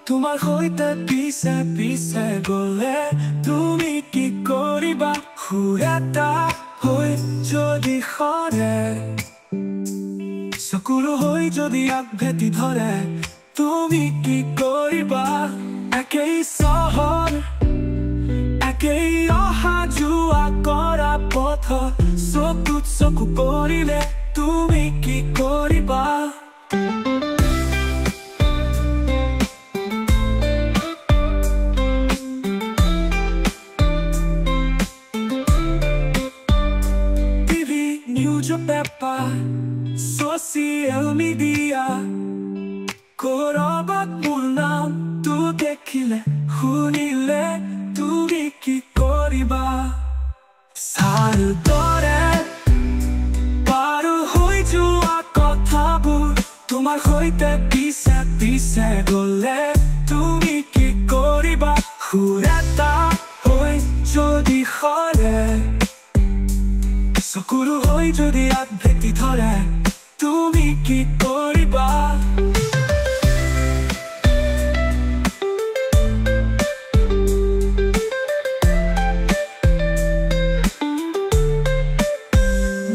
তোমাৰ হৈতে পিছে পিছে গলে তুমি কি কৰিবা সুৰ এটা হৈ যদি সৰে চকুৰ হৈ যদি আগভেটি ধৰে তুমি কি কৰিবা একেই চহৰ একেই অহা যোৱা কৰা পথ চকুত চকু পৰিলে তুমি কি কৰিবা পেপাৰ ছচিয়েল মিডিয়া কৰবাত মোৰ নামটো দেখিলে শুনিলে তুমি কি কৰিবা ছাৰ দৰে পাৰ হৈ যোৱা কথাবোৰ তোমাৰ সৈতে পিছে পিছে গলে তুমি কি কৰিবা সুৰ এটা হৈ যদি সৰে চকুৰ হৈ যদি আগভেটি ধৰে তুমি কি কৰিবা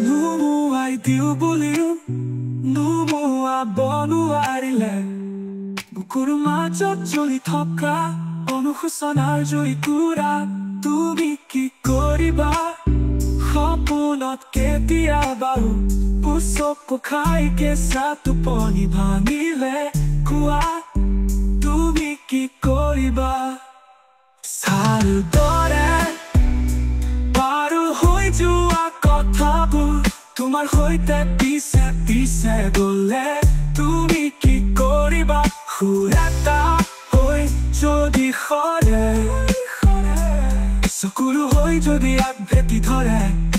নুমুৱাই দিওঁ বুলিও নুমুৱাব নোৱাৰিলে বুকুৰ মাজত জ্বলি থকা অনুশোচনাৰ জুইকুৰা তুমি কি কৰিবা সপোনত কেতিয়াবাও চকু খাই কেঁচা টোপনি ভাঙিলে কোৱা তুমি কি কৰিবা ছাৰ দৰে পাৰ হৈ যোৱা কথাবোৰ তোমাৰ সৈতে পিছে পিছে গলে তুমি কি কৰিবা সুৰ এটা হৈ যদি সৰে চকুৰ হৈ যদি আগভেটি ধৰে